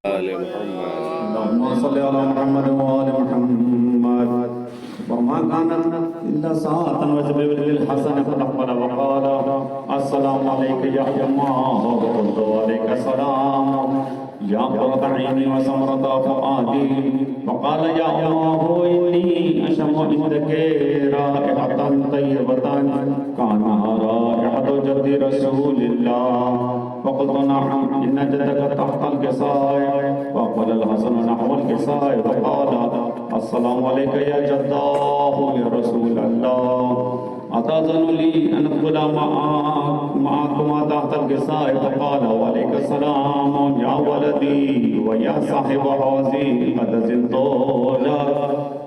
آل محمد اللهم صل على محمد وآل محمد وما كانت إلا ساعة وجبريل للحسن فأقبل وقال السلام عليك يا الله وقلت عليك السلام يا قرة عيني وسمرة فؤادي وقال يا الله إني أشم عندك رائحة طيبة كأنها رائحة جد رسول الله فقلت نعم إن جدك تحت الكساء وقال الحسن نحو الكساء فقال السلام عليك يا جداه يا رسول الله أتأذن لي أن أدخل معكما تحت الكساء فقال وعليك السلام يا ولدي ويا صاحب حوزي قد زلت لك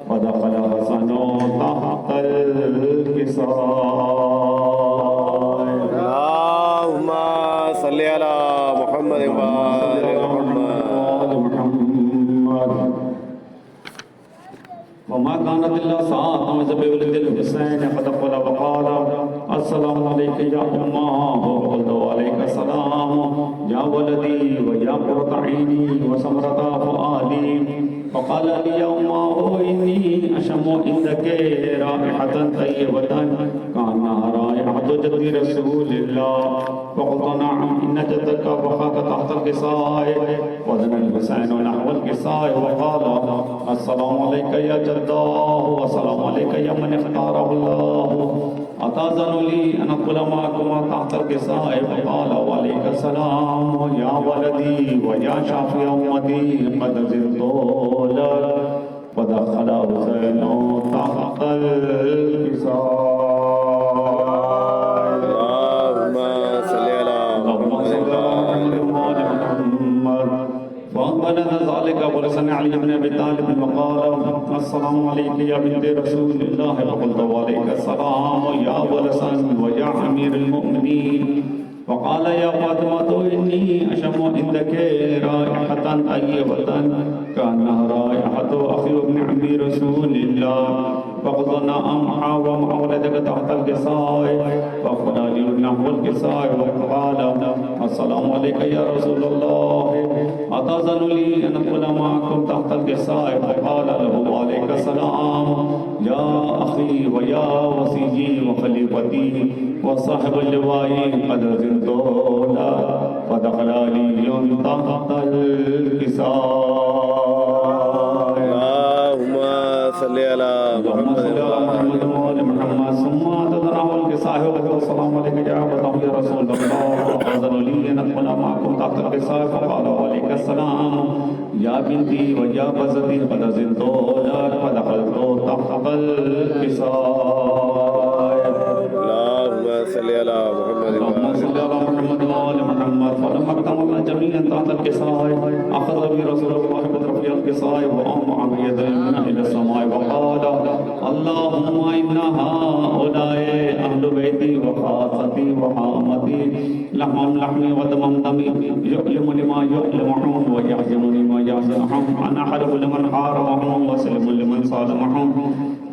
فدخل الحسن تحت الكساء. اللهم صل على محمد وآل محمد. وما كانت إلا ساعة وجبريل للحسين فدخل وقال السلام عليك يا أمه وقلت عليك السلام يا ولدي ويا قرة عيني وسمرة فؤادي فقال لي يا أمه إني أشم عندك رائحة طيبة كأنها رائحة جد رسول الله فقلت نعم إن جدك وخاك تحت الكساء وزن الحسين نحو الكساء وقال السلام عليك يا جداه والسلام عليك يا من اختاره الله أتأذن لي أن أدخل معكما تحت الكساء فقال وعليك السلام يا ولدي ويا شافي أمتي قد زلت لك فدخل حسين تحت الكساء. فأقبل ذلك ولسن علي بن أبي طالب وقال السلام عليك يا بنت رسول الله فقلت وعليك السلام يا ولسن ويا أمير المؤمنين وقال يا فاطمة إني أشم عندك رائحة طيبة كأنها رائحة أخي ابن عمي رسول الله فقلت نعم ومع ولدك تحت الكساء فقال لي نحو الكساء وقال السلام عليك يا رسول الله أتأذن لي أن أدخل معكم تحت الكساء فقال له وعليك السلام يا أخي ويا وصيي وخليفتي وصاحب اللواء قد زلت لك فدخل علي تحت الكساء. اللهم صل على محمد وآل محمد ثم تدرعه الكساء وقال السلام عليك يا أبا يا رسول الله أتأذن لي أن أدخل معكم تحت الكساء فقال وعليك السلام يا بنتي ويا بزتي قد زلت لك فدخلت تحت الكساء. اللهم صل على محمد اللهم صل على محمد وآل محمد. فلما اكتملنا جميعا تحت الكساء أخذ بي رسول الله بطرف الكساء وأومع بيدينا إلى السماء وقال اللهم إن هؤلاء أهل بيتي وخاصتي وحامتي لحم لحمي ودمم دمي يؤلم لما يؤلمهم ويحزنني ما يحزنهم أنا حرب لمن حاربهم وسلم لمن صالمهم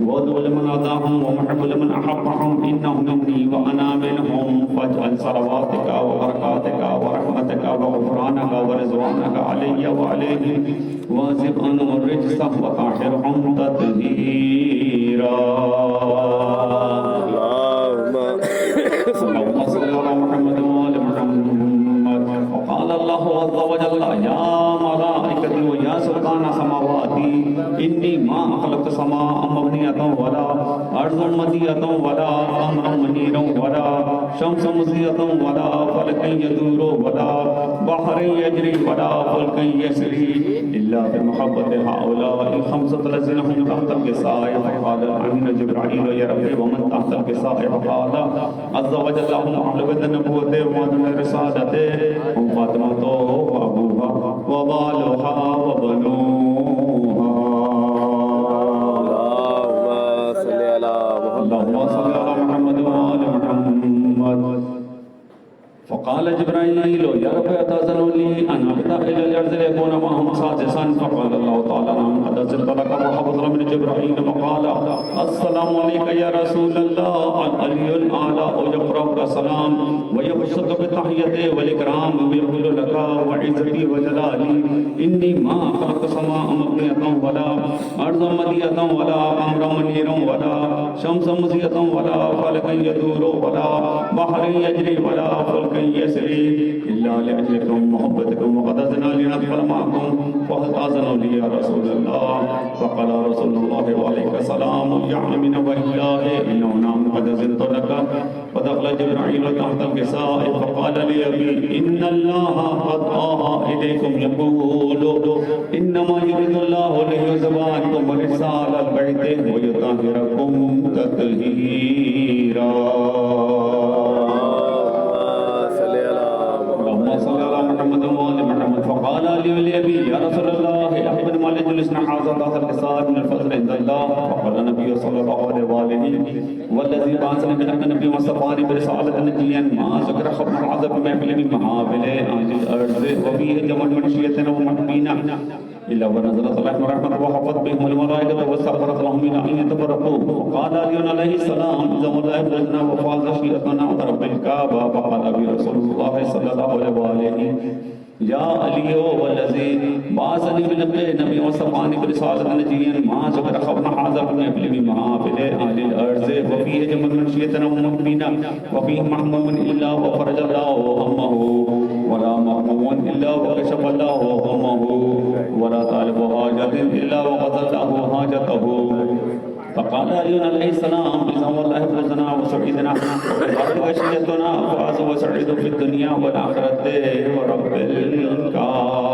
وذو لمن أذاهم ومحب لمن أحبهم إنهم مني وأنا منهم فاجعل صلواتك وبركاتك ورحمتك وغفرانك ورضوانك علي وعليهم واذب عنهم الرجس وطهرهم تطهيرا. اللهم صل على محمد وآل محمد. وقال الله عز وجل يا ملائكتي ويا سلطان سماواتي إني ما خلقت سماء مبنية ولا أرض مدية ولا قمرا منيرا ولا شمس مزية ولا فلكا يدور ولا بحر يجري ولا فلك يسري إلا بمحبة هؤلاء الخمسة الذين هم تحت الكساء. فقال الأمين جبرائيل يا ربي ومن تحت الكساء فقال عز وجل هم أهل بيت النبوة ومن رسالته هم فاطمة وأبوها وبالها وبنوها. اللهم صل على اللهم صل على محمد وآل محمد. فقال جبرائيل يا رب أتأذن لي أن أبدأ إلى الأرض ليكون معهم سادسا فقال الله تعالى نعم قد أرسلت لك وحفظ من جبرائيل وقال السلام عليك يا رسول الله العلي الأعلى ويقرأ السلام ويبشرك بالتحية والإكرام ويقول لك وعزتي وجلالي إني ما خلقت سماء مبنية ولا أرضا مدية ولا قمرا منيرا ولا شمسا مزية ولا فلكا يدور ولا بحر يجري ولا فلك يسري إلا لأجلكم محبتكم وقد أذن لندخل معكم فهل تأذن لي يا رسول الله فقال رسول الله وعليك السلام يا أمين والله إنه نعم قد أذنت لك فدخل جبرائيل تحت الكساء فقال لي أبي إن الله قد آها إليكم يقول إنما يريد الله ليذهب عنكم رسال البيت ويطهركم تطهيرا اللهم صل على محمد وآل محمد فقال لي ولأبي يا رسول الله أحمد ما لجلسنا حاضر تحت الكساء من الفضل عند الله فقال النبي صلى الله عليه وآله والذي بعثني من النبي مصطفى برسالة نجيا ما ذكر خبر العذاب محفل من محافل أهل الأرض وفيه جمع منشية ومحبين إلا ونزلت الله رحمة وحفظ بهم الملائكة واستغفرت لهم من أن يتبرقوا وقال علي عليه السلام إذا مضى إبلغنا وفاز شيئتنا رب الكعبة فقال أبي رسول الله صلى الله عليه وآله يا علي والذي بعثني بالنبي وصفاني برسالة نجيا ما ذكر خبر هذا بمحفل من محافل أهل الأرض وفيه جمع منشية ومحبين وفيه محموم إلا وفرج الله همه ولا مهموم إلا وكشف الله همه ولا طالب حاجة إلا وقضى الله حاجته فقال علي عليه السلام إذا والله فوزنا وسعيدنا وغشيتنا فاز وسعيد في الدنيا والآخرة ورب الكعبة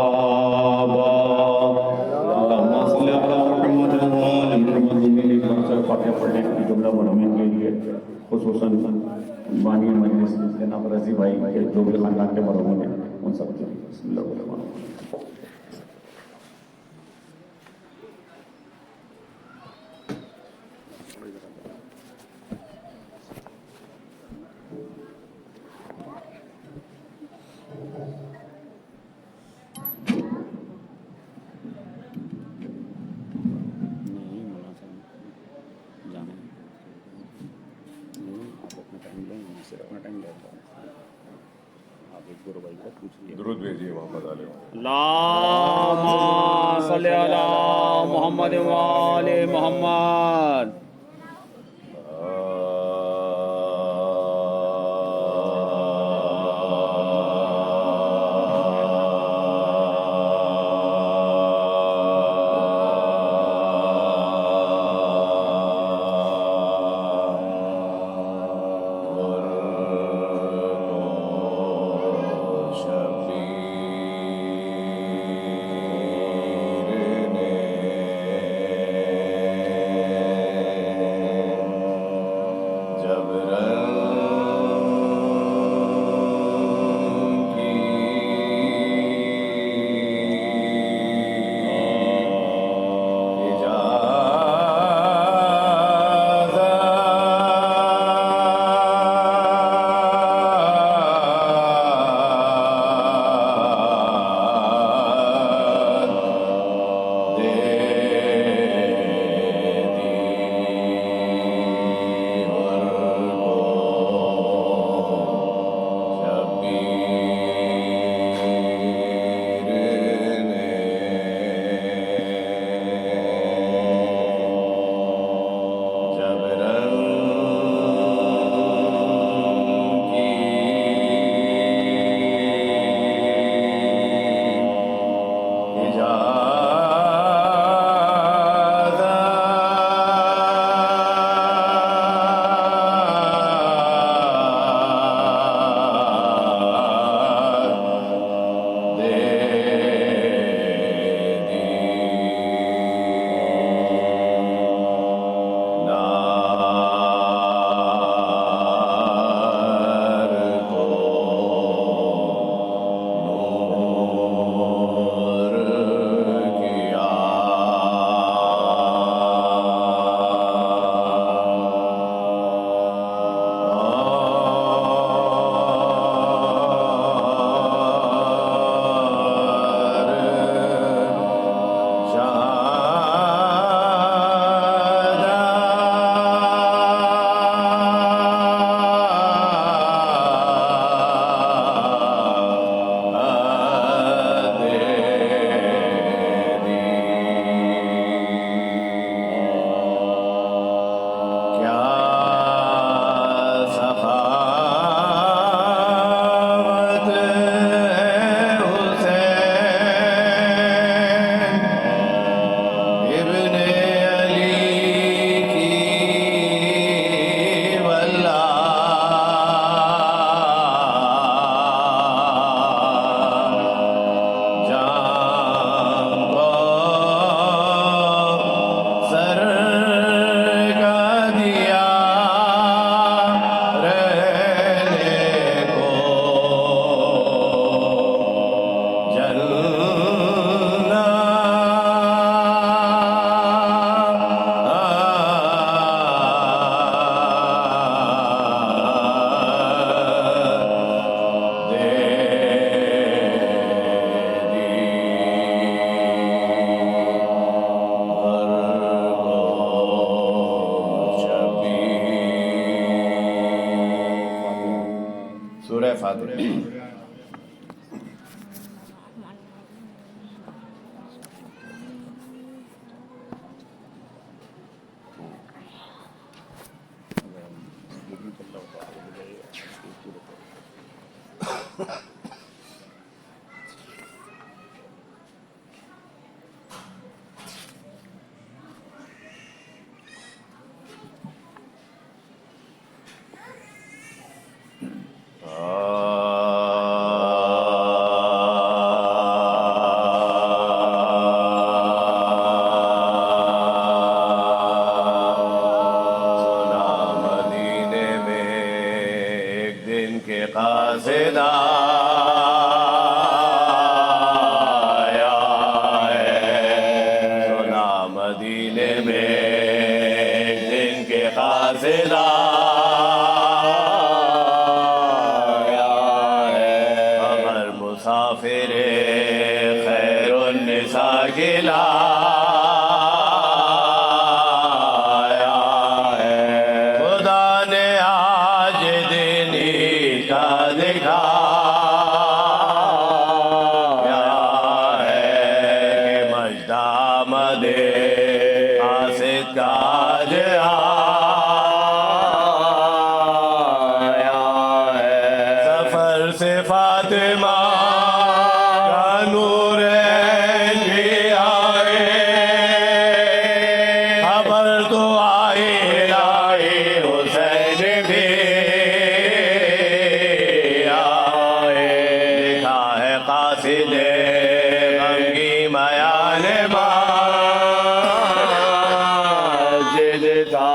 اللهم صل على محمد وآل محمد فاتحہ پڑھنے کی جملہ مرحومین کے لیے خصوصاً بانی مجلس جناب رضی بھائی کے جو بھی خاندان کے مرحوم ہیں ان سب کے بسم اللہ الرحمن الرحیم درود بھیجیے محمد علیہ اللهم صل على محمد وآل محمد مدینے میں ایک دن کے قاصد آیا ہے، سنا مدینے میں ایک دن کے قاصد آیا ہے، خبر مسافر خیر النساء کی فاطمہ کا نور بھی آئے، خبر تو آئی لائی حسین بھی آئے، لکھا ہے قاصد غمگی میان مسجد تھا،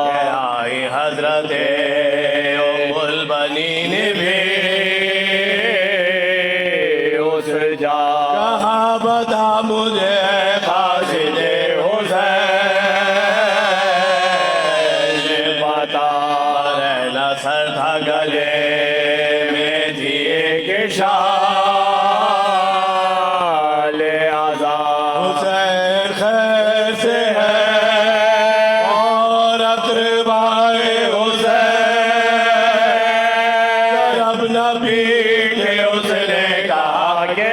کہ آئی حضرت ام البنین بھی کہاں بتا مجھے قاصد حسین پتا، رہنا سر تھا گلے میں تھی ایک شال آزاد، حسین خیر سے ہے اور اقربائے حسین، اب نبی کے اس نے کہا کہ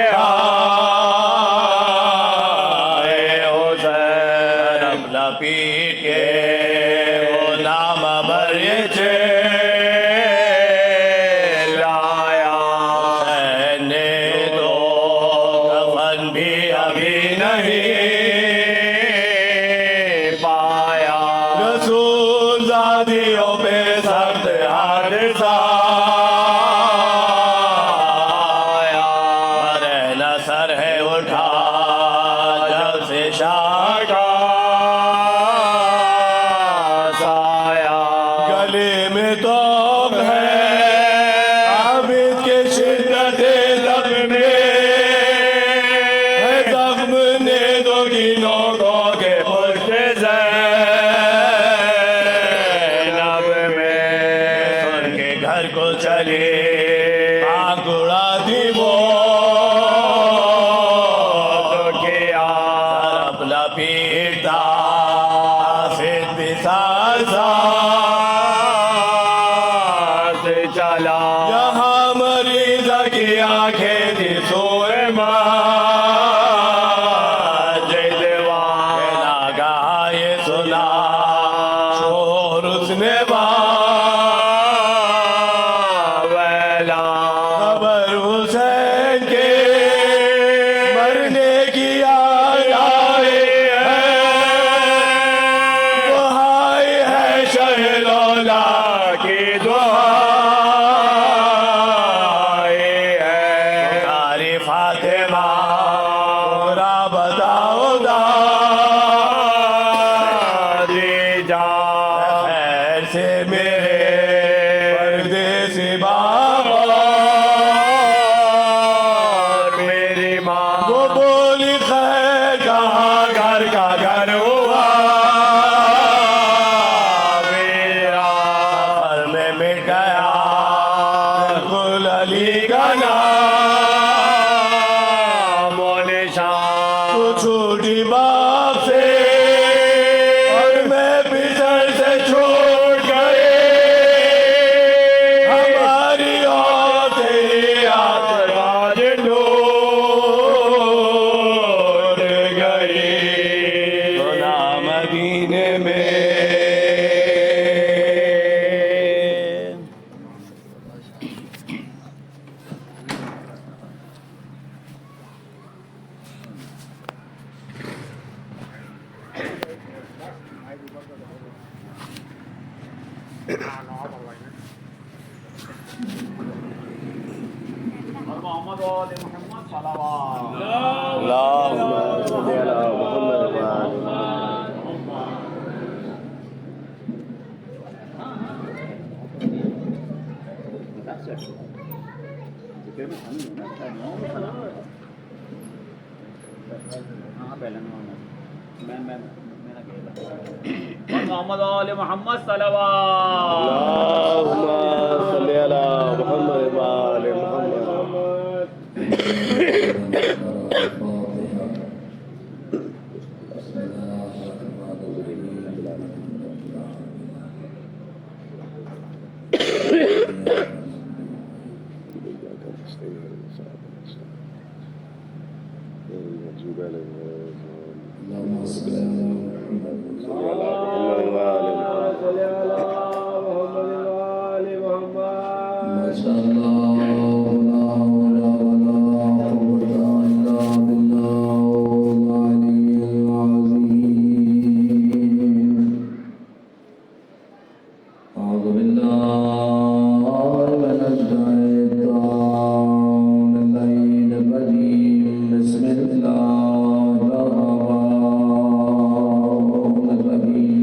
پیٹ کے وہ نام بریچ لایا، حسین نے تو کفن بھی ابھی نہیں پایا، رسول زادیوں پہ سخت حادثہ آیا، رہنا سر ہے اٹھا جب سے شاہ کا گلے میں تو ہے عابد کے شدت زخم میں، ہے زخم نے دو گینوں کو کے پشت زینب میں، سن کے گھر کو چلے آنکھ اڑا دی وہ تو کیا، طرف لپیٹا حافظ بھی ساتھ چلا، یہاں مریضہ کی آنکھیں تھی سوئے مسجد، ناگہاں یہ سنا شور اس نے ویلا، خبر حسین کے مرنے کی آئی ہے، دعائی ہے شہلولا کی دعا فاطمہ پورا بتاؤ دادی جان، خیر سے میرے پردیسی بابا میری ماں، وہ بولی خیر کہاں گھر کا گھر ہوا میرا، سفر میں مٹ گیا بالکل علی کا نام، چھوٹی باپ سے اور میں بچھڑ سے چھوٹ گئے، ہماری عورتیں محمد وآل محمد صلوات اللهم صل على محمد وآل محمد وآل محمد صلوات اللهم صل على محمد وآل محمد. اللهم صل على محمد ما شاء الله لا حول ولا قوة إلا بالله العلي العظيم. أعوذ بالله من الشيطان اللعين الرجيم. بسم الله الرحمن الرحيم.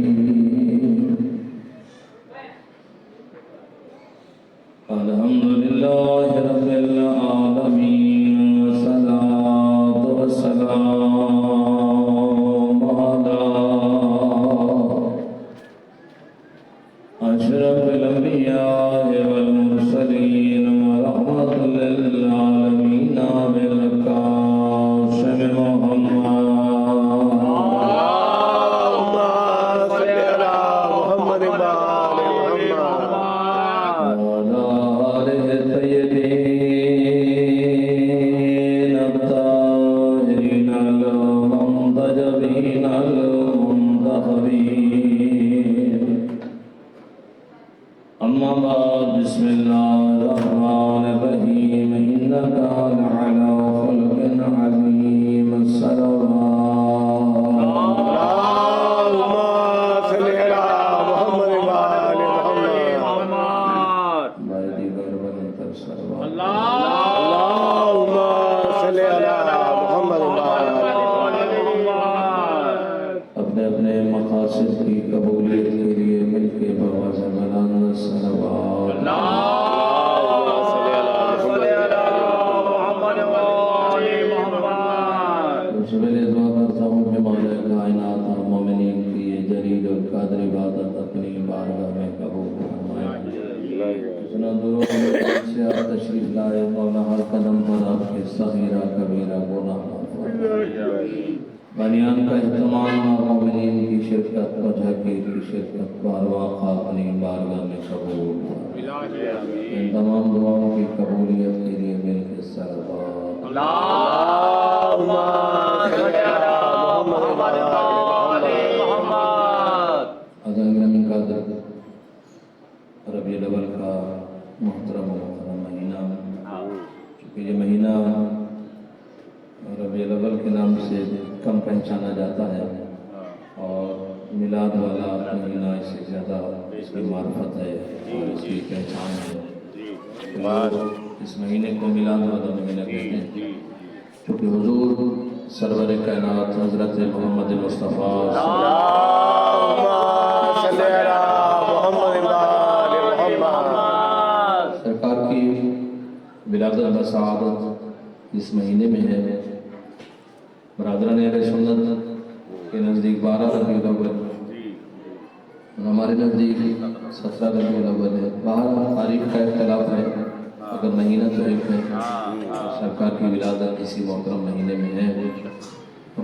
الحمد لله رب العالمين والصلاة والسلام على أشرف الأنبياء والمرسلين ورحمة للعالمين بالقاسم محمد. اللهم صل على محمد وآل محمد. وعلى آله الطيبين الطاهرين المنتجبين المنتخبين. أما بعد، بسم الله الرحمن الرحيم. إنك لعلى خلق عظيم. الصلوات اللهم صل على محمد وآل محمد. بائدی غربن تر صلوات. اللهم صل على محمد وآل محمد. اپنے اپنے مقاصد کی قبولیت کے لیے مل کے بواز بلند صلوات. اللهم صل على محمد وآل محمد. سب سے دعا کرتا ہوں کہ مولا کائنات اور مومنین کی یہ جلیل اور قادر عبادت اپنی بارگاہ میں قبول فرمائے. اتنا درود سے آپ تشریف لائے مولا، ہر قدم پر آپ کے صغیرہ کبیرہ گناہ معاف فرمائے. بنیان کا اہتمام اور مومنین کی شرکت و جھکیر کی شرکت بار واقع اپنی بارگاہ میں قبول فرمائے. ان تمام دعاؤں کی قبولیت کے لیے مل کے صلوات. اللهم صل على محمد وآل محمد. عظیم قدر ربیع الاول کا محترم مہینہ، چونکہ یہ مہینہ ربیع الاول کے نام سے کم پہچانا جاتا ہے اور میلاد والا مہینہ اس سے زیادہ اس کی معرفت ہے اور اس کی پہچان ہے. اس مہینے کو میلاد والا مہینہ کہتے ہیں چونکہ حضور سرور کائنات حضرت محمد مصطفیٰ اللهم صل على محمد وآل محمد. سرکار کی ولادت و سعادت اس مہینے میں ہے. برادران اہل سنت کے نزدیک 12 ربیع الاول، ہمارے نزدیک 17 ربیع الاول ہے. باہر تاریخ کا اختلاف ہے، اگر مہینہ تو ایک ہے. سرکار کی ولادت اسی محترم مہینے میں ہے.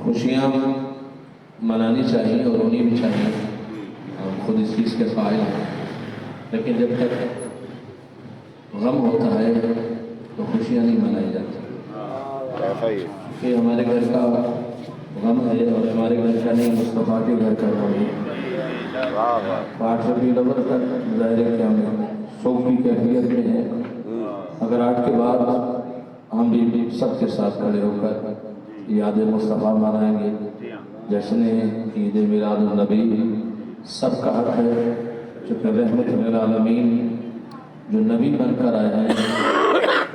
خوشیاں منانی چاہیے اور رونی بھی چاہیے، ہم خود اس چیز کے قائل ہیں. لیکن جب تک غم ہوتا ہے تو خوشیاں نہیں منائی جاتی. کہ ہمارے گھر کا غم ہے اور ہمارے گھر کا نہیں، مصطفیٰ کے گھر کا غم ہے. 8 ربیع الاول تک ظاہر ہے کہ ہم سوگ کی کیفیت میں ہیں. اگر 8 کے بعد ہم بھی سب کے ساتھ کھڑے ہو کر یاد مصطفیٰ منائیں گے. جشن عید میلاد النبی سب کا حق ہے، چونکہ رحمت للعالمین جو نبی بن کر آئے ہیں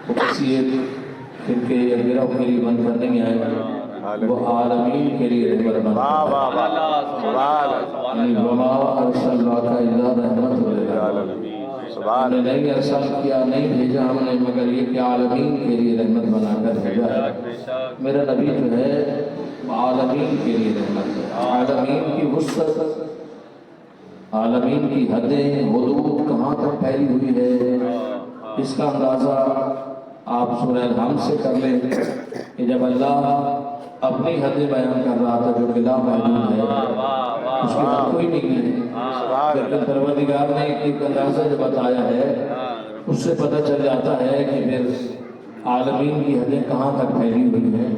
وہ کسی ایک فرقے یا گروہ کے لیے بن کر نہیں آئے، وہ عالمین کے لیے رحمت بن کر آئے۔ یعنی وما ارسلناک الا رحمۃ للعالمین، ہم نے نہیں ارسل کیا، نہیں بھیجا ہم نے مگر یہ کہ عالمین کے لیے رحمت بنا کر بھیجا ہے۔ میرا نبی جو ہے عالمین کے لیے رحمت ہے۔ عالمین کی وسعت، عالمین کی حدیں حدود کہاں تک پھیلی ہوئی ہے، اس کا اندازہ آپ سورہ الحمد سے کر لیں کہ جب اللہ اپنی حدیں بیان کر رہا تھا جو کہ لا محدود ہے، اس کی حد کوئی نہیں کی، لیکن پروردگار نے ایک اندازہ جو بتایا ہے اس سے پتہ چل جاتا ہے کہ پھر عالمین کی حدیں کہاں تک پھیلی ہوئی ہیں۔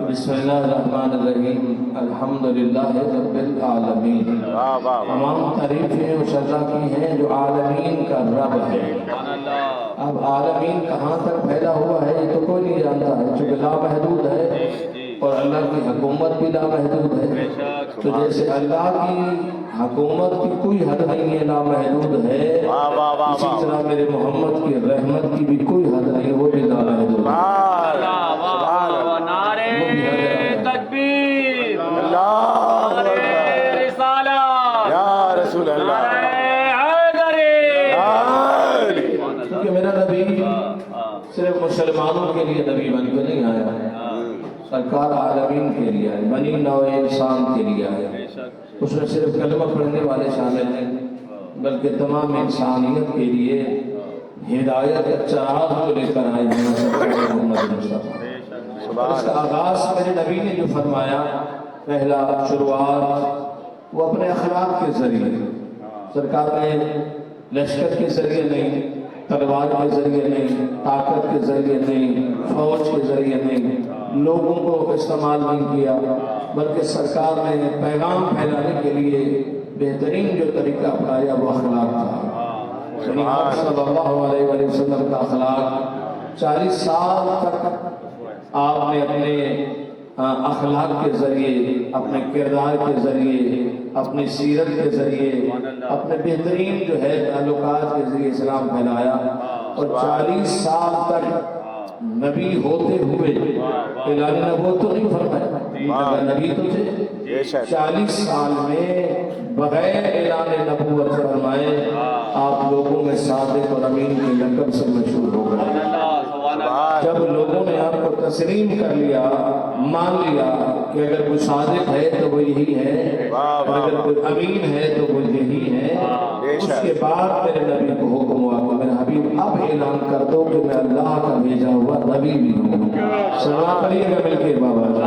بسم اللہ الرحمن الرحیم، الحمدللہ رب العالمین، تمام تعریفیں اس اللہ کی ہیں جو عالمین کا رب ہے۔ اب عالمین کہاں تک پھیلا ہوا ہے یہ تو کوئی نہیں جانتا ہے، چونکہ لا محدود ہے اور اللہ کی حکومت بھی لا محدود ہے۔ تو جیسے اللہ کی حکومت کی کوئی حد نہیں ہے، لا محدود ہے، اسی طرح میرے محمد کی رحمت کی بھی کوئی حد نہیں، وہ بھی لا محدود ہے۔ نعرے تکبیر، نعرے رسالت، یا رسول اللہ، کیونکہ میرا نبی صرف مسلمانوں کے لیے نبی بن کے نہیں آیا ہے، سرکار عالمین کے لیے آئے، بنی نوع انسان کے لیے آئے۔ اس میں صرف کلمہ پڑھنے والے شامل ہیں بلکہ تمام انسانیت کے لیے ہدایت کا چراغ کو لے کر آئے ہیں سرکار محمد مصطفیٰ۔ اس کا آغاز میرے نبی نے جو فرمایا، پہلا شروعات وہ اپنے اخلاق کے ذریعے، سرکار نے لشکر کے ذریعے نہیں، تلوار کے ذریعے نہیں، طاقت کے ذریعے نہیں، فوج کے ذریعے نہیں، لوگوں کو استعمال نہیں کیا، بلکہ سرکار نے پیغام پھیلانے کے لیے بہترین جو طریقہ اپنایا وہ اخلاق تھا۔ صلی اللہ علیہ وآلہ وسلم کا اخلاق 40 سال تک آپ نے اپنے اخلاق کے ذریعے، اپنے کردار کے ذریعے، اپنی سیرت کے ذریعے، اپنے بہترین جو ہے تعلقات کے ذریعے اسلام پھیلایا، اور 40 سال تک نبی ہوتے ہوئے اعلان نبوت تو نہیں فرمایا، نبی تو تھے، 40 سال میں بغیر اعلان نبوت فرمائے آپ لوگوں میں صادق اور امین کے لقب سے مشہور ہو گئے۔ جب لوگوں نے آپ کو تسلیم کر لیا، مان لیا کہ اگر کوئی صادق ہے تو وہ یہی ہے، اور اگر کوئی امین ہے تو وہ یہی ہے، اس کے بعد میرے نبی کو حکم ہوا کہ میرے حبیب اب اعلان کر دو کہ میں اللہ کا بھیجا ہوا نبی بھی ہوں۔ سلام کریے گا مل کے بابا جی۔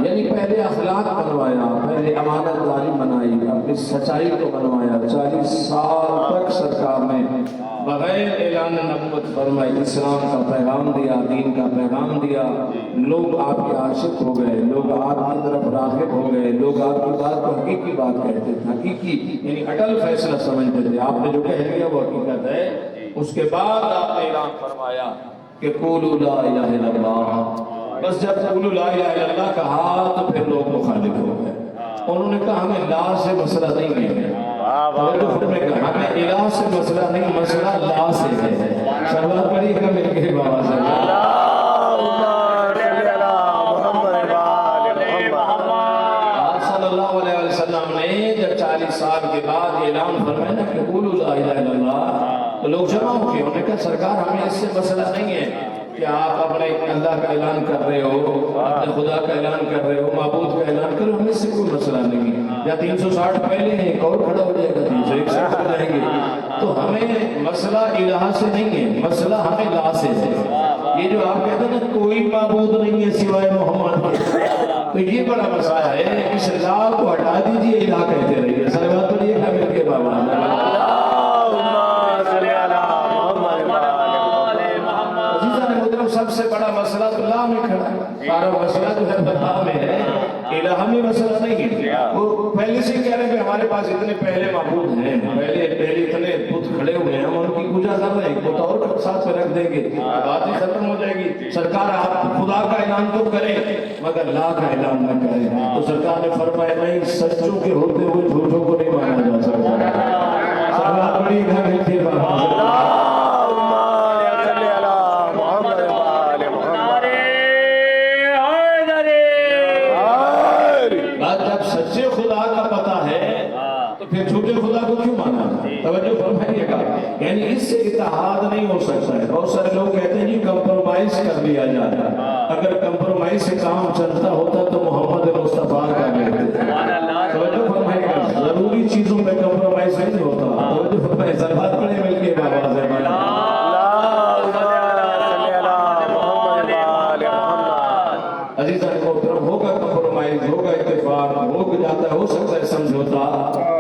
یعنی پہلے اخلاق بنوایا، پہلے امانت داری بنائی، اپنی سچائی کو بنوایا۔ 40 سال تک سرکار نے بغیر اعلان نبوت فرمائی اسلام کا پیغام دیا، دین کا پیغام دیا، لوگ آپ کے عاشق ہو گئے، لوگ آپ کی طرف راغب ہو گئے، لوگ آپ کی بات کو حقیقی بات کہتے تھے، حقیقی یعنی اٹل فیصلہ سمجھتے تھے، آپ نے جو کہہ دیا وہ حقیقت ہے۔ اس کے بعد آپ نے اعلان فرمایا کہ قولوا لا الہ الا اللہ، بس جب قولوا لا الہ الا اللہ کہا تو پھر لوگ مخالف ہو گئے، انہوں نے کہا ہمیں لا سے مسئلہ نہیں ہے، ہمیں الہ سے مسئلہ نہیں، مسئلہ لا سے ہے۔ سلوات پڑھیے گا مل کے بابا سے۔ صلی اللہ علیہ وسلم نے جب 40 سال کے بعد اعلان فرمایا نا کہ قولوا لا الہ الا اللہ، تو لوگ جمع ہو گئے، انہوں نے کہا سرکار ہمیں اس سے مسئلہ نہیں ہے کہ آپ اپنے اللہ کا اعلان کر رہے ہو، اپنے خدا کا اعلان کر رہے ہو، معبود کا اعلان کرو، ہمیں اس سے کوئی مسئلہ نہیں ہے۔ یا 360 پہلے ہیں، ایک اور کھڑا ہو جائے گا، 361 ہو جائیں گے، تو ہمیں مسئلہ الہ سے نہیں ہے، مسئلہ ہمیں لا سے ہے۔ یہ جو آپ کہتے ہیں نا کوئی معبود نہیں ہے سوائے محمد کے، تو یہ بڑا مسئلہ ہے، اس لا کو ہٹا دیجئے، الہ کہتے رہیے۔ صلوات پڑھیے گا مل کے بابا۔ سب سے بڑا مسئلہ تو لا میں کھڑا ہے، سارا مسئلہ جو ہے بتا میں ہے، الہامی مسئلہ نہیں ہے، وہ پہلے سے کہہ رہے ہیں کہ ہمارے پاس اتنے پہلے معبود ہیں، پہلے اتنے بت کھڑے ہوئے ہیں، ہم ان کی پوجا کر رہے ہیں، بت اور ساتھ میں رکھ دیں گے، بات ہی ختم ہو جائے گی۔ سرکار آپ خدا کا اعلان تو کریں مگر لا کا اعلان نہ کریں، تو سرکار نے فرمایا نہیں، سچوں کے ہوتے ہوئے جھوٹوں کو نہیں مانا جا سکتا۔ سوال بڑی گھر میں تھے جب سچے خدا کا پتہ ہے تو پھر جھوٹے خدا کو کیوں مانا؟ توجہ فرمائیے گا، یعنی اس سے اتحاد نہیں ہو سکتا ہے۔ بہت سارے لوگ کہتے ہیں جی کمپرومائز کر لیا جاتا ہے، اگر کمپرومائز سے کام چلتا ہوتا تو محمد مصطفیٰ کا لیتے۔ توجہ فرمائیے گا، ضروری چیزوں میں کمپرومائز نہیں ہوتا۔ توجہ فرمائیے، ضربات پڑے مل کے بابا عزیزان کو ہوگا کمپرومائز، ہوگا اتفاق، ہو جاتا ہے، ہو سکتا ہے سمجھوتا،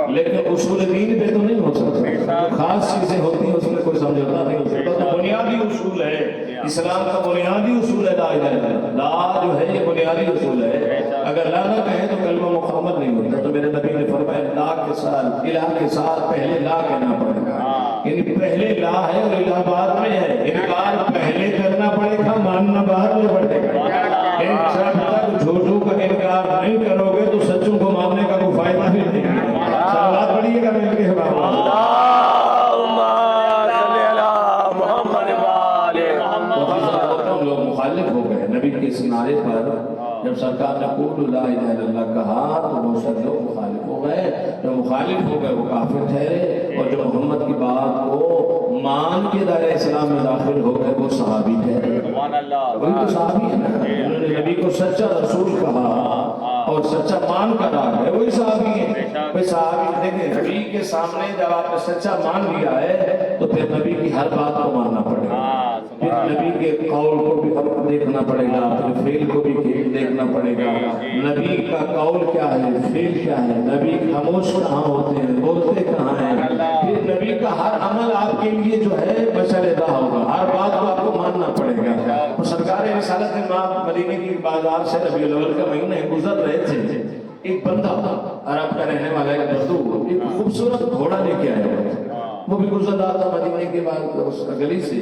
لیکن اصول دین پہ تو نہیں ہو سکتا۔ خاص چیزیں ہوتی ہیں اس میں کوئی سمجھوتا نہیں ہو سکتا۔ تو بنیادی اصول ہے اسلام کا، بنیادی اصول ہے لا الہ الا اللہ۔ لا جو ہے یہ بنیادی اصول ہے، اگر لا نہ کہیں تو کلمہ مکمل نہیں ہوتا۔ تو میرے نبی نے فرمایا لا کے ساتھ، الہ کے ساتھ پہلے لا کہنا پڑے گا، یعنی پہلے لا ہے اور الہ بعد میں ہے۔ انکار پہلے کرنا پڑے گا، ماننا بعد میں پڑے گا۔ جب تک جھوٹوں کا انکار نہیں کرو گے تو سچوں کو ماننے کا کوئی فائدہ بھی نہیں ہے۔ سوالات پڑھیے گا مل کے بابا۔ لوگ مخالف ہو گئے نبی کے اس نعرے پر، جب سرکار نے قول لا الہ الا اللہ کہا تو بہت سارے لوگ مخالف ہو گئے۔ جو مخالف ہو گئے وہ کافر ٹھہرے، اور جو محمد کی بات کو مان کے دائرہ اسلام میں داخل ہو گئے وہ صحابی ٹھہرے۔ وہی تو صحابی ہے نا، انہوں نے نبی کو سچا رسول کہا اور سچا مان کر آ گئے، وہی صحابی ہیں۔ بھئی صحابی دیکھیں، نبی کے سامنے جب آپ نے سچا مان لیا ہے تو پھر نبی کی ہر بات کو ماننا پڑے گا، پھر نبی کے قول کو بھی دیکھنا پڑے گا، پھر فعل کو بھی دیکھنا پڑے گا۔ نبی کا قول کیا ہے، فعل کیا ہے، نبی خاموش کہاں ہوتے ہیں، بولتے کہاں ہیں، پھر نبی کا ہر عمل آپ کے لیے جو ہے مشرعہ ہوگا، ہر بات کو آپ کو ماننا پڑے گا۔ تو سرکار رسالت ماں مدینے کی بازار سے ربیع الاول کا مہینے گزر رہے تھے، ایک بندہ عرب کا رہنے والا ایک بدو ایک خوبصورت گھوڑا لے کے آیا ہوا تھا، وہ بھی گزر رہا تھا مدینے کے بعد اس گلی سے۔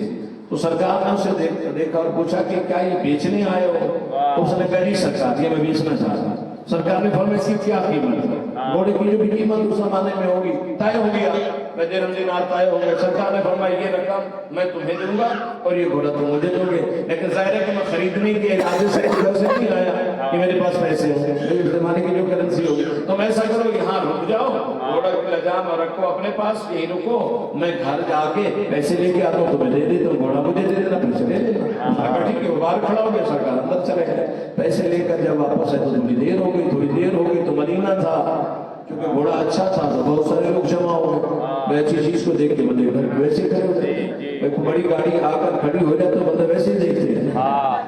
تو سرکار نے اسے دیکھا اور پوچھا کہ کیا یہ بیچنے آئے ہو؟ اس نے کہا جی سرکار یہ میں بیچنا چاہتا ہوں۔ سرکار نے فرمایا اس کی کیا قیمت ہے؟ گھوڑے کی جو بھی قیمت اس زمانے میں ہوگی طے ہو گیا، درہم دینار طے ہو گیا۔ سرکار نے فرمایا یہ رقم میں تمہیں دوں گا اور یہ گھوڑا تم مجھے دو گے، لیکن ظاہر ہے کہ میں خریدنے کے ارادے سے ادھر سے نہیں آیا کہ میرے پاس پیسے ہوں گے، اس زمانے کی جو کرنسی ہوگی۔ تم ایسا کرو یہاں رک جاؤ، گھوڑا کو لجام رکھو اپنے پاس، یہی رکو، میں گھر جا کے پیسے لے کے آتا ہوں، تمہیں دے دیتا ہوں، گھوڑا مجھے دے دینا، پیسے دے دینا۔ ٹھیک ہے، باہر کھڑا ہو گیا، سرکار اندر چلے گئے، پیسے لے کر جب واپس آئے تو تھوڑی دیر ہو گئی، تو مدینہ تھا، کیونکہ گھوڑا اچھا تھا تو بہت سارے لوگ جمع ہو گئے، ویسی چیز کو دیکھ کے بندے ویسے کھڑے ہوتے ہیں۔ ایک بڑی گاڑی آ کر کھڑی ہو جائے تو بندے ویسے ہی دیکھتے ہیں۔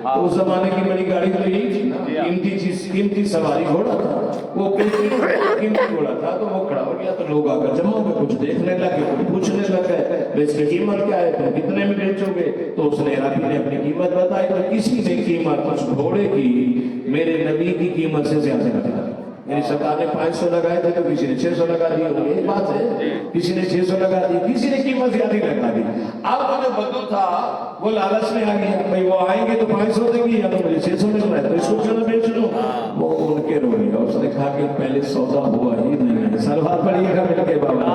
تو اس زمانے کی بڑی گاڑی تو یہی تھی، قیمتی چیز، قیمتی سواری گھوڑا تھا، وہ قیمتی گھوڑا تھا، تو وہ کھڑا ہو گیا تو لوگ آ کر جمع ہو گئے، کچھ دیکھنے لگے، کچھ پوچھنے لگے اس کی قیمت کیا ہے، تم کتنے میں بیچو گے؟ تو اس نے عربی نے اپنی قیمت بتائی، تو کسی نے قیمت اس گھوڑے کی میرے نبی کی قیمت سے زیادہ بتائی۔ یعنی سرکار نے 500 لگائے تھے تو کسی نے 600 لگا دی، ایک بات ہے، کسی نے 600 لگا دی، کسی نے قیمت زیادہ لگا دی۔ اب وہ جو بدو تھا وہ لالچ میں آ گیا، بھائی وہ آئیں گے تو 500 دیں گے یا تو مجھے 600 مل رہا ہے تو اس کو کیوں نہ بیچ لوں؟ وہ ان کے رو گیا، اس نے کہا کہ پہلے سودا ہوا ہی نہیں ہے۔ سلوات پڑھیے گا مل کے بابا۔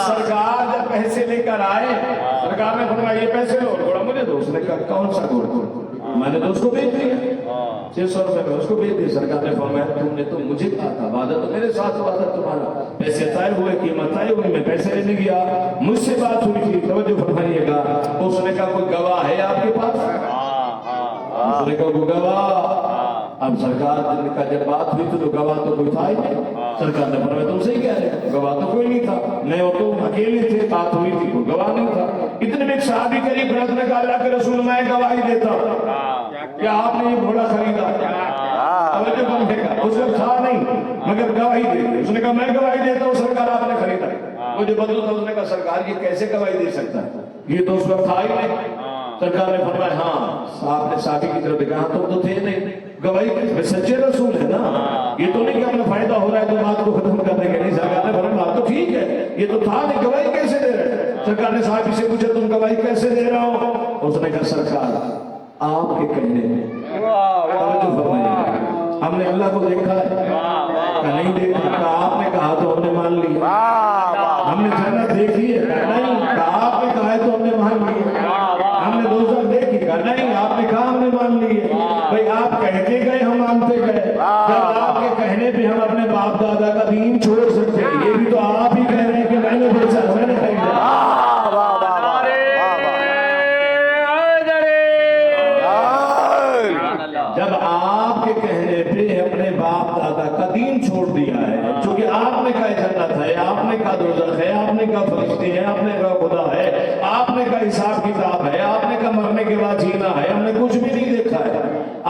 سرکار جب پیسے لے کر آئے، سرکار نے فرمایا یہ پیسے لو، گھوڑا مجھے دو۔ اس نے کہا کون سا گھوڑا؟ میں نے تو اس کو بیچ دیا، 600 روپے میں اس کو بیچ دیا۔ سرکار نے فرمایا تم نے تو مجھے کہا تھا، وعدہ تو میرے ساتھ ہوا تھا تمہارا، پیسے طے ہوئے، قیمت طے ہوئی، میں پیسے لینے گیا، مجھ سے بات ہوئی تھی، توجہ فرمائیے گا۔ اس نے کہا کوئی گواہ ہے آپ کے پاس؟ اس نے کہا کوئی گواہ؟ اب سرکار کا جب بات ہوئی تو گواہ تو کوئی تھا ہی نہیں۔ سرکار نے فرمایا تم سے ہی کہہ رہے، گواہ تو کوئی نہیں تھا، میں اور تم اکیلے تھے، بات ہوئی تھی، کوئی گواہ نہیں تھا۔ اتنے میں ایک صحابی قریب رہا، نے کہا اللہ کے رسول میں گواہی دیتا ہوں، کیا آپ نے یہ گھوڑا خریدا؟ توجہ کرنے کا، اس وقت تھا نہیں مگر گواہی دے دی۔ اس نے کہا میں گواہی دیتا ہوں سرکار آپ نے خریدا۔ وہ جو بدو تھا اس نے کہا سرکار یہ کیسے گواہی دے سکتا ہے، یہ تو اس وقت تھا ہی نہیں۔ سرکار نے فرمایا ہاں آپ نے صحابی کی طرف دیکھا تم تو تھے نہیں گواہی کے سچے رسول ہے نا یہ تو نہیں کہ ہمیں فائدہ ہو رہا ہے تو بات کو ختم کر دیں گے نہیں سرکار نے فرمایا بات تو ٹھیک ہے یہ تو تھا نہیں گواہی کیسے دے رہے سرکار نے صحابی سے پوچھا تم گواہی کیسے دے رہا ہو اس نے کہا سرکار آپ کے کہنے میں توجہ فرمائیے ہم نے اللہ کو دیکھا ہے کہ نہیں دیکھا کہ آپ نے کہا تو ہم نے مان لیا ہم نے جنت دیکھی ہے کہ نہیں کہ آپ نے کہا ہے تو ہم نے مان لیا ہم نے دوزخ دیکھی کہ نہیں آپ نے کہا ہم نے مان لیے بھئی آپ کہتے گئے ہم مانتے گئے جب آپ کے کہنے پہ ہم اپنے باپ دادا کا دین چھوڑ سکتے ہیں یہ بھی تو آپ ہی کہہ رہے ہیں کہ میں نے بھیجا میں نے خریدا جب آپ کے کہنے پہ اپنے باپ دادا کا دین چھوڑ دیا ہے چونکہ آپ نے کہا جنت ہے آپ نے کہا دوزخ ہے آپ نے کہا فرشتے ہیں آپ نے کہا خدا ہے آپ نے کہا حساب کتاب ہے آپ نے کہا مرنے کے بعد جینا ہے ہم نے کچھ بھی نہیں دیکھا ہے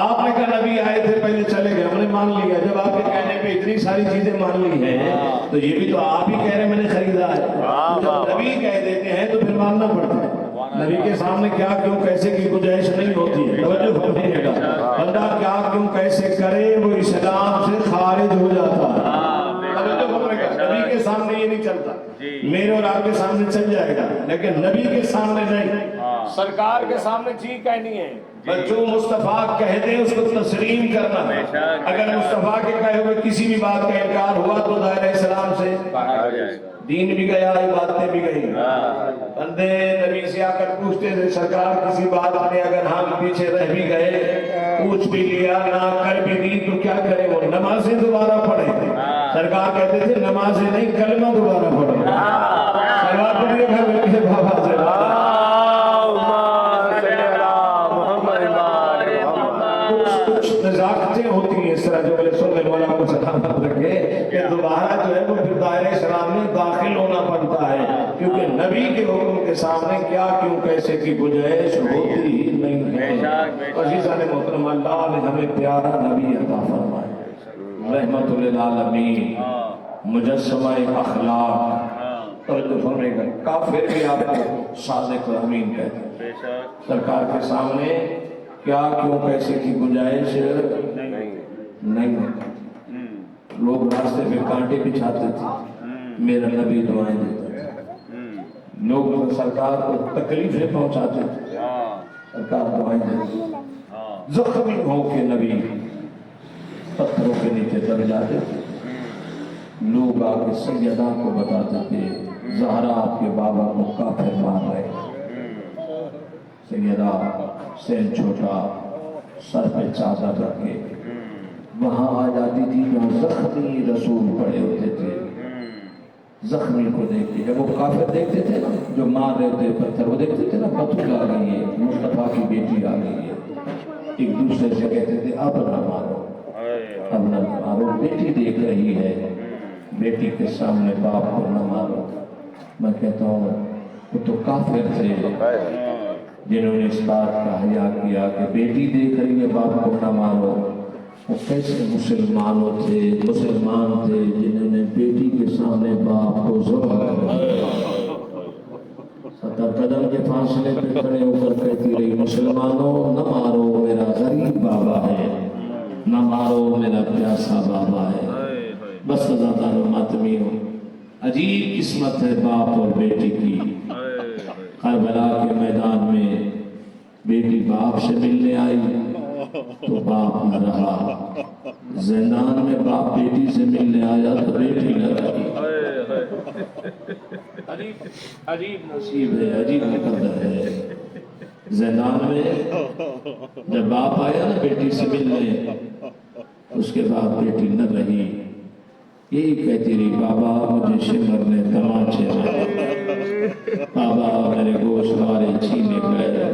آپ نے کہا نبی آئے تھے پہلے چلے گئے ہم نے مان لیا جب آپ کے کہنے پہ اتنی ساری چیزیں مان لی ہیں تو یہ بھی تو آپ ہی کہہ رہے ہیں میں نے خریدا ہے جب نبی کہہ دیتے ہیں تو پھر ماننا پڑتا ہے نبی کے سامنے کیا کیوں کیسے کی گنجائش نہیں ہوتی ہے توجہ فرمائیے گا بندہ کیا کیوں کیسے کرے وہ اسلام سے خارج ہو جاتا ہے توجہ فرمائیے گا نبی کے سامنے یہ نہیں چلتا میرے اور آپ کے سامنے چل جائے گا لیکن نبی کے سامنے نہیں سرکار کے سامنے جی کہنی ہے بس جو مصطفیٰ کہہ دے اس کو تسلیم کرنا ہے اگر مصطفیٰ کے کہے ہوئے کسی بھی بات کا انکار ہوا تو دائرہ اسلام سے دین بھی گیا عبادتیں بھی گئی بندے نبی سے آ کر پوچھتے تھے سرکار کسی بات میں اگر ہم پیچھے رہ بھی گئے پوچھ بھی لیا نہ کر بھی دی تو کیا کرے وہ نمازیں دوبارہ پڑھے سرکار کہتے تھے نمازیں نہیں کلمہ دوبارہ پڑھے سرکار پڑھے گا میرے بابا سے کچھ نزاکتیں ہوتی ہیں اس طرح جو میرے سننے مولا کو سلامت رکھے کہ دوبارہ جو ہے وہ پھر دائرہ اسلام میں داخل ہونا پڑتا ہے کیونکہ نبی کے حکم کے سامنے کیا کیوں کیسے کی گنجائش ہوتی ہی نہیں ہے عزیزان محترم اللہ نے ہمیں پیارا نبی عطا فرمایا رحمت للعالمین مجسمہ اخلاق توجہ فرمائے گا کافر بھی آپ کو صادق و امین کہتے ہیں سرکار کے سامنے کیا کیوں کیسے کی گنجائش نہیں ہوتا لوگ راستے پہ کانٹے بچھاتے تھے میرا نبی دعائیں دیتا تھا لوگ سرکار کو تکلیفیں پہنچاتے تھے سرکار دعائیں دیتے زخمی ہو کے نبی پتھروں کے نیچے دب جاتے تھے لوگ آ کے سیدہ کو بتاتے تھے زہرا آپ کے بابا کو کافر مار رہے سیدہ سین چھوٹا سر پہ چادر رکھ کے وہاں آ جاتی تھی جہاں زخمی رسول پڑے ہوتے تھے زخمی کو دیکھتے جب وہ کافر دیکھتے تھے نا جو مار رہے تھے پتھر وہ دیکھتے تھے نا بطول آ گئی ہے مصطفیٰ کی بیٹی آ گئی ہے ایک دوسرے سے کہتے تھے اب نہ مارو اب نہ مارو بیٹی دیکھ رہی ہے بیٹی کے سامنے باپ کو نہ مارو میں کہتا ہوں وہ تو کافر تھے جنہوں نے اس بات کا حیا کیا کہ بیٹی دیکھ رہی ہے باپ کو نہ مارو وہ کیسے مسلمان تھے جنہوں نے بیٹی کے سامنے باپ کو ذبح کر 70 قدم کے فاصلے پہ کھڑے ہو کر کہتی رہی مسلمانوں نہ مارو میرا غریب بابا ہے نہ مارو میرا پیاسا بابا ہے بس زیادہ ماتمی ہو عجیب قسمت ہے باپ اور بیٹی کی کربلا کے میدان میں بیٹی باپ سے ملنے آئی تو باپ نہ رہا زندان میں باپ بیٹی سے ملنے آیا تو بیٹی نہ رہی عجیب نصیب ہے عجیب مقدر ہے زندان میں جب باپ آیا نا بیٹی سے ملنے اس کے بعد بیٹی نہ رہی یہی کہتی رہی بابا مجھے شمر نے تماچے مارے بابا میرے گوشت مارے چھینے گئے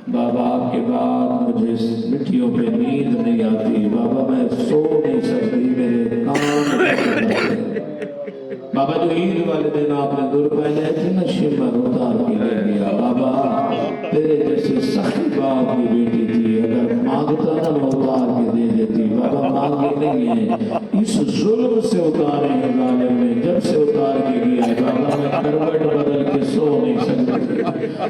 بابا آپ کے بعد مجھے مٹھیوں پہ نیند نہیں آتی بابا میں سو نہیں سکتی میرے کام بابا جو عید والے دن آپ نے دور پہنے تھے نا شمر اتار کے لے گیا بابا تیرے جیسے سخی باپ کی بیٹی تھی اگر مانگتا نا میں اتار کے دے دیتی بابا مانگے نہیں ہے اس ظلم سے اتارے ہیں ظالم نے جب سے اتار کے گیا بابا میں کروٹ بدل کے سو نہیں سکتی